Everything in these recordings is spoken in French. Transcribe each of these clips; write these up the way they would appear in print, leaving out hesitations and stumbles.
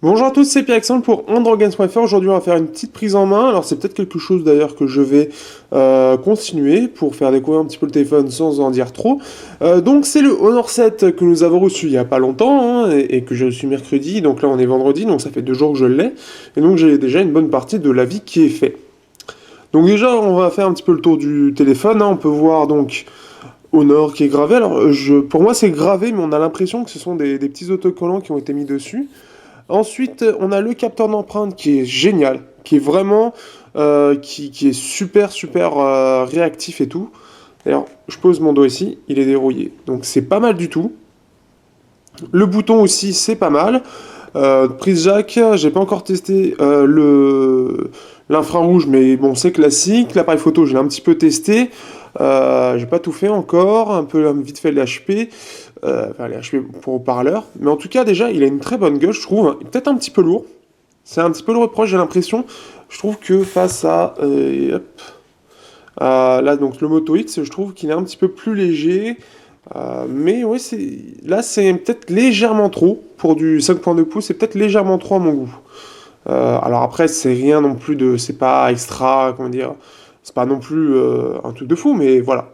Bonjour à tous, c'est Pierre-Alexandre pour AndroGames.fr. Aujourd'hui, on va faire une petite prise en main. Alors, c'est peut-être quelque chose d'ailleurs que je vais continuer pour faire découvrir un petit peu le téléphone sans en dire trop. Donc, c'est le Honor 7 que nous avons reçu il y a pas longtemps et que j'ai reçu mercredi. Donc là, on est vendredi, donc ça fait 2 jours que je l'ai. Et donc, j'ai déjà une bonne partie de l'avis qui est fait. Donc déjà, on va faire un petit peu le tour du téléphone. On peut voir donc Honor qui est gravé. Alors, pour moi, c'est gravé, mais on a l'impression que ce sont des petits autocollants qui ont été mis dessus. Ensuite, on a le capteur d'empreinte qui est génial, qui est vraiment, qui est super réactif et tout. D'ailleurs, je pose mon doigt ici, il est dérouillé, donc c'est pas mal du tout. Le bouton aussi, c'est pas mal. Prise jack, j'ai pas encore testé l'infrarouge, mais bon, c'est classique. L'appareil photo, je l'ai un petit peu testé. J'ai pas tout fait encore, un peu vite fait les HP, enfin les HP pour haut-parleur. Mais en tout cas, déjà, il a une très bonne gueule, je trouve. Peut-être un petit peu lourd. C'est un petit peu le reproche, j'ai l'impression. Je trouve que face là, donc le Moto X, je trouve qu'il est un petit peu plus léger. Mais ouais, là, c'est peut-être légèrement trop. Pour du 5,2 pouces, c'est peut-être légèrement trop à mon goût. Alors après, c'est rien non plus de. C'est pas extra, comment dire. C'est pas non plus un truc de fou, mais voilà.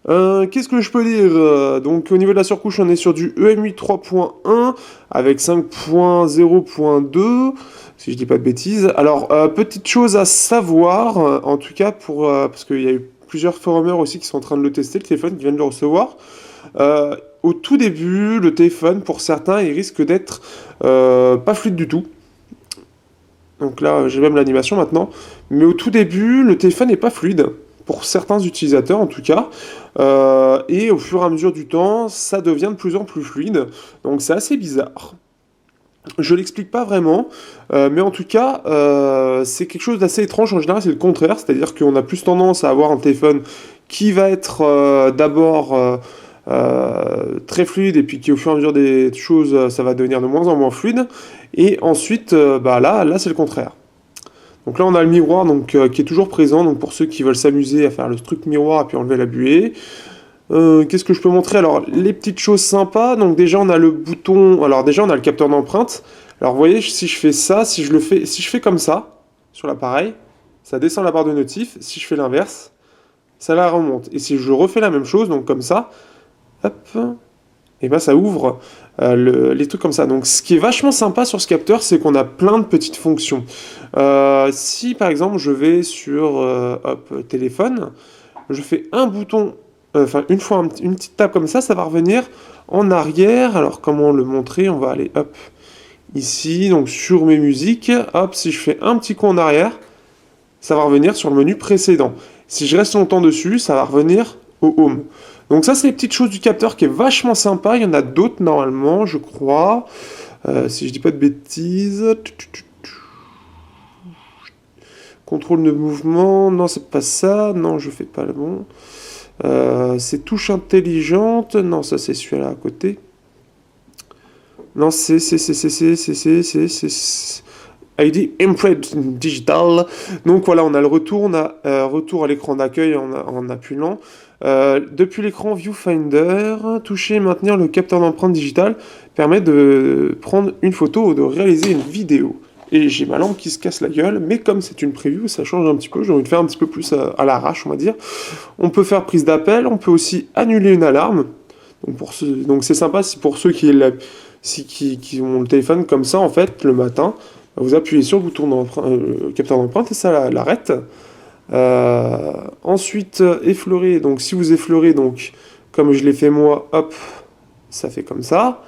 Qu'est-ce que je peux dire? Donc au niveau de la surcouche, on est sur du EMUI 3.1 avec 5.0.2, si je dis pas de bêtises. Alors, petite chose à savoir, en tout cas, parce qu'il y a eu plusieurs forumers aussi qui sont en train de le tester, le téléphone, qui viennent de le recevoir. Au tout début, le téléphone, pour certains, il risque d'être pas fluide du tout. Donc là, j'ai même l'animation maintenant. Mais au tout début, le téléphone n'est pas fluide, pour certains utilisateurs en tout cas. Et au fur et à mesure du temps, ça devient de plus en plus fluide. Donc c'est assez bizarre. Je l'explique pas vraiment, mais en tout cas, c'est quelque chose d'assez étrange. En général, c'est le contraire, c'est-à-dire qu'on a plus tendance à avoir un téléphone qui va être d'abord très fluide, et puis qui au fur et à mesure des choses, ça va devenir de moins en moins fluide. Et ensuite, là, c'est le contraire. Donc là, on a le miroir qui est toujours présent, donc pour ceux qui veulent s'amuser à faire le truc miroir et puis enlever la buée. Qu'est-ce que je peux montrer? Alors, les petites choses sympas. Donc déjà, on a le bouton. Alors déjà, on a le capteur d'empreinte. Alors, vous voyez, si je fais ça, si je fais comme ça sur l'appareil, ça descend la barre de notif. Si je fais l'inverse, ça la remonte. Et si je refais la même chose, donc comme ça, hop, et ben ça ouvre les trucs comme ça. Donc, ce qui est vachement sympa sur ce capteur, c'est qu'on a plein de petites fonctions. Si par exemple, je vais sur téléphone, je fais un bouton. Enfin, une fois une petite tape comme ça va revenir en arrière. Alors, comment le montrer? On va aller, hop, ici, donc sur mes musiques. Hop, si je fais un petit coup en arrière, ça va revenir sur le menu précédent. Si je reste longtemps dessus, ça va revenir au home. Donc ça, c'est les petites choses du capteur qui est vachement sympa. Il y en a d'autres, normalement, je crois. Si je dis pas de bêtises. Contrôle de mouvement. Non, c'est pas ça. Non, je fais pas le bon. C'est touche intelligente. Non, ça c'est celui-là à côté. Non, c'est ID Imprint Digital. Donc voilà, on a le retour. On a retour à l'écran d'accueil en appuyant. Depuis l'écran Viewfinder, toucher et maintenir le capteur d'empreinte digitale permet de prendre une photo ou de réaliser une vidéo. Et j'ai ma lampe qui se casse la gueule, mais comme c'est une preview, ça change un petit peu. J'ai envie de faire un petit peu plus à l'arrache, on va dire. On peut faire prise d'appel, on peut aussi annuler une alarme. Donc c'est sympa pour ceux qui ont le téléphone comme ça, en fait, le matin. Vous appuyez sur le bouton capteur d'empreinte et ça l'arrête. Ensuite, effleurer. Donc si vous effleurez, donc comme je l'ai fait moi, hop, ça fait comme ça.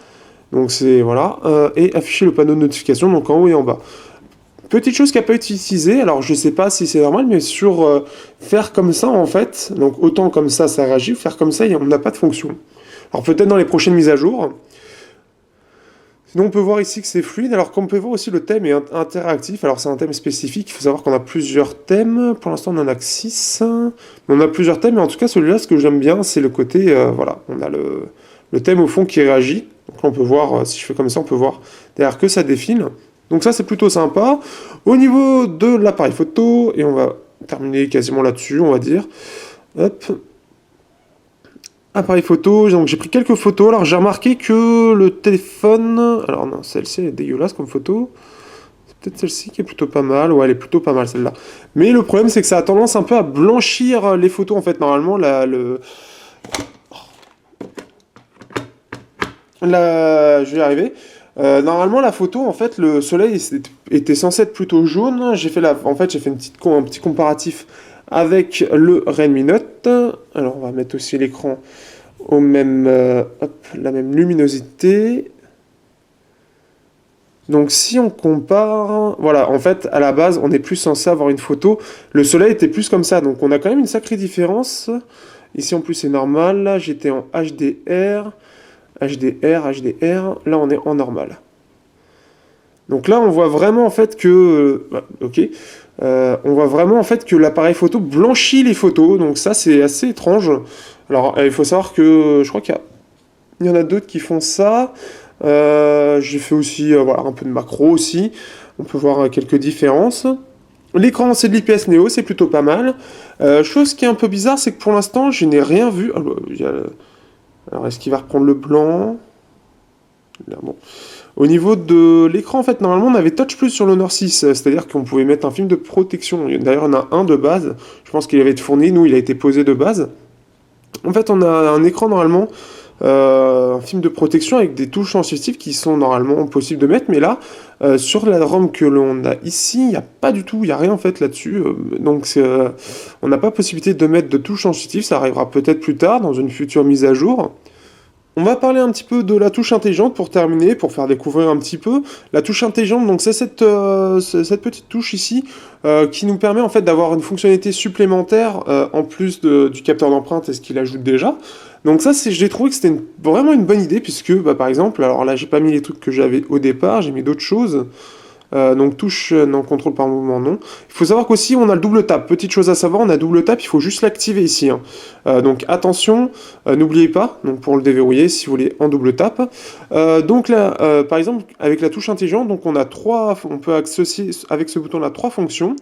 Donc c'est voilà, et afficher le panneau de notification donc en haut et en bas. Petite chose qui n'a pas été utilisée, alors je sais pas si c'est normal, mais sur faire comme ça en fait, donc autant comme ça réagit, faire comme ça on n'a pas de fonction. Alors peut-être dans les prochaines mises à jour. Sinon on peut voir ici que c'est fluide, alors comme on peut voir aussi le thème est interactif, alors c'est un thème spécifique, il faut savoir qu'on a plusieurs thèmes, pour l'instant on en a que 6, mais on a plusieurs thèmes, mais en tout cas celui-là ce que j'aime bien c'est le côté, voilà, on a le thème au fond qui réagit. Donc là, on peut voir, si je fais comme ça, on peut voir derrière que ça défile. Donc ça, c'est plutôt sympa. Au niveau de l'appareil photo, et on va terminer quasiment là-dessus, on va dire. Hop. Appareil photo, donc j'ai pris quelques photos. Alors j'ai remarqué que le téléphone... Alors non, celle-ci elle est dégueulasse comme photo. C'est peut-être celle-ci qui est plutôt pas mal. Ouais, elle est plutôt pas mal celle-là. Mais le problème c'est que ça a tendance un peu à blanchir les photos en fait. Normalement, je vais y arriver. Normalement, la photo, en fait, le soleil était censé être plutôt jaune. En fait, j'ai fait un petit comparatif avec le Redmi Note. Alors, on va mettre aussi l'écran la même luminosité. Donc, si on compare, voilà, en fait, à la base, on est plus censé avoir une photo. Le soleil était plus comme ça, donc on a quand même une sacrée différence. Ici, en plus, c'est normal. Là, j'étais en HDR. HDR, là on est en normal. Donc là on voit vraiment en fait que, on voit vraiment en fait que l'appareil photo blanchit les photos, donc ça c'est assez étrange. Alors il faut savoir que je crois qu'il y en a d'autres qui font ça. J'ai fait aussi voilà, un peu de macro aussi, on peut voir quelques différences. L'écran c'est de l'IPS Neo, c'est plutôt pas mal. Chose qui est un peu bizarre, c'est que pour l'instant je n'ai rien vu. Alors est-ce qu'il va reprendre le blanc? Là, bon. Au niveau de l'écran, en fait, normalement, on avait Touch Plus sur l'Honor 6, c'est-à-dire qu'on pouvait mettre un film de protection. D'ailleurs, on a un de base. Je pense qu'il avait été fourni, nous, il a été posé de base. En fait, on a un écran normalement, un film de protection avec des touches sensitives qui sont normalement possibles de mettre, mais là, sur la ROM que l'on a ici, il n'y a pas du tout, il n'y a rien en fait là-dessus. On n'a pas possibilité de mettre de touches sensitives, ça arrivera peut-être plus tard dans une future mise à jour. On va parler un petit peu de la touche intelligente pour terminer, pour faire découvrir un petit peu. La touche intelligente, donc c'est cette petite touche ici qui nous permet en fait d'avoir une fonctionnalité supplémentaire en plus du capteur d'empreinte et ce qu'il ajoute déjà. Donc ça, j'ai trouvé que c'était vraiment une bonne idée puisque, par exemple, alors là j'ai pas mis les trucs que j'avais au départ, j'ai mis d'autres choses. Donc touche, non, contrôle par mouvement, non. Il faut savoir qu'aussi on a le double tap. Petite chose à savoir, on a double tap, il faut juste l'activer ici, hein. Donc attention, n'oubliez pas, donc pour le déverrouiller, si vous voulez, en double tap. Donc là, par exemple, avec la touche intelligente, donc on peut associer avec ce bouton-là trois fonctions.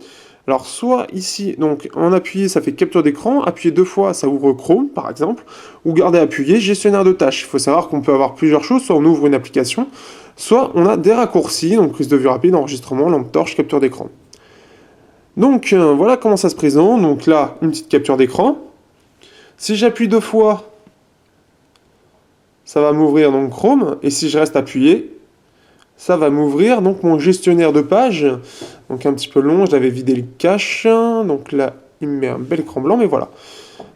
Alors soit ici, donc en appuyé, ça fait capture d'écran, appuyer deux fois, ça ouvre Chrome, par exemple, ou garder appuyé, gestionnaire de tâches. Il faut savoir qu'on peut avoir plusieurs choses, soit on ouvre une application, soit on a des raccourcis, donc prise de vue rapide, enregistrement, lampe torche, capture d'écran. Donc voilà comment ça se présente. Donc là, une petite capture d'écran. Si j'appuie deux fois, ça va m'ouvrir donc Chrome, et si je reste appuyé, ça va m'ouvrir donc mon gestionnaire de page. Donc un petit peu long, j'avais vidé le cache, donc là il me met un bel écran blanc, mais voilà,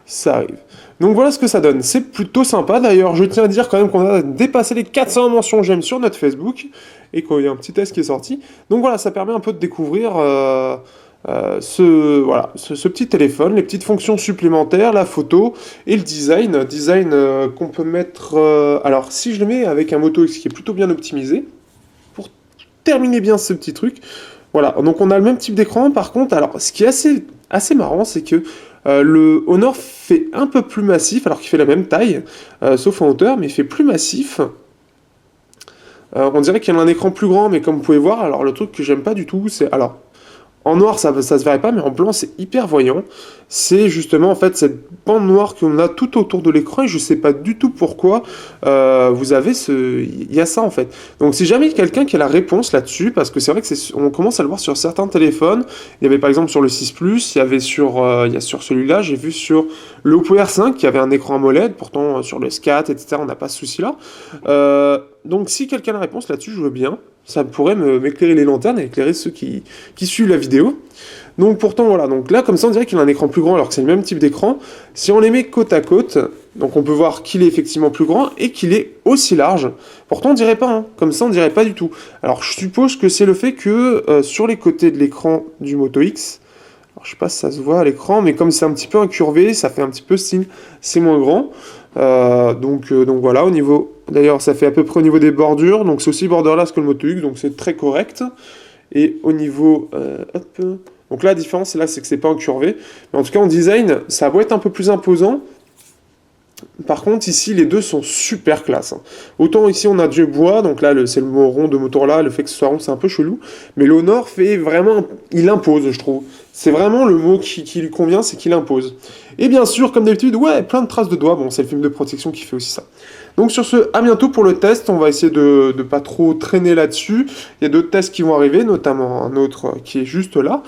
ça arrive. Donc voilà ce que ça donne, c'est plutôt sympa. D'ailleurs, je tiens à dire quand même qu'on a dépassé les 400 mentions j'aime sur notre Facebook, et qu'il y a un petit test qui est sorti. Donc voilà, ça permet un peu de découvrir ce petit téléphone, les petites fonctions supplémentaires, la photo et le design. Design qu'on peut mettre... alors si je le mets avec un Moto X qui est plutôt bien optimisé, pour terminer bien ce petit truc, voilà, donc on a le même type d'écran. Par contre, alors ce qui est assez marrant, c'est que le Honor fait un peu plus massif, alors qu'il fait la même taille, sauf en hauteur, mais il fait plus massif. On dirait qu'il y a un écran plus grand, mais comme vous pouvez voir, alors le truc que j'aime pas du tout, c'est... Alors, en noir, ça se verrait pas, mais en blanc, c'est hyper voyant. C'est justement, en fait, cette bande noire qu'on a tout autour de l'écran, et je sais pas du tout pourquoi il y a ça, en fait. Donc, si jamais quelqu'un qui a la réponse là-dessus, parce que c'est vrai que on commence à le voir sur certains téléphones. Il y avait par exemple sur le 6 Plus, il y a sur celui-là, j'ai vu sur le Oppo R5 qui avait un écran AMOLED, pourtant sur le S4, etc., on n'a pas ce souci-là. Donc, si quelqu'un a la réponse là-dessus, je veux bien. Ça pourrait m'éclairer les lanternes et éclairer ceux qui suivent la vidéo. Donc pourtant voilà, donc là comme ça on dirait qu'il a un écran plus grand alors que c'est le même type d'écran. Si on les met côte à côte, donc on peut voir qu'il est effectivement plus grand et qu'il est aussi large. Pourtant on dirait pas, hein. Comme ça on dirait pas du tout. Alors je suppose que c'est le fait que sur les côtés de l'écran du Moto X, alors je sais pas si ça se voit à l'écran, mais comme c'est un petit peu incurvé, ça fait un petit peu style, c'est moins grand. Donc voilà, au niveau... D'ailleurs, ça fait à peu près au niveau des bordures, donc c'est aussi borderless que le Moto X, donc c'est très correct. Et au niveau... donc là, la différence, c'est que c'est pas incurvé. Mais en tout cas, en design, ça va être un peu plus imposant. Par contre, ici, les deux sont super classe, hein. Autant ici, on a du bois, donc là, c'est le mot rond de Motorola, le fait que ce soit rond, c'est un peu chelou. Mais l'Honor fait vraiment... Il impose, je trouve. C'est vraiment le mot qui lui convient, c'est qu'il impose. Et bien sûr, comme d'habitude, ouais, plein de traces de doigts. Bon, c'est le film de protection qui fait aussi ça. Donc sur ce, à bientôt pour le test. On va essayer de pas trop traîner là-dessus. Il y a d'autres tests qui vont arriver, notamment un autre qui est juste là.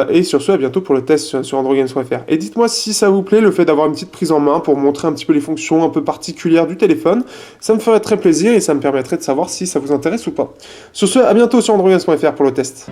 Et sur ce, à bientôt pour le test sur AndroidGames.fr. Et dites-moi si ça vous plaît, le fait d'avoir une petite prise en main pour montrer un petit peu les fonctions un peu particulières du téléphone. Ça me ferait très plaisir et ça me permettrait de savoir si ça vous intéresse ou pas. Sur ce, à bientôt sur AndroidGames.fr pour le test.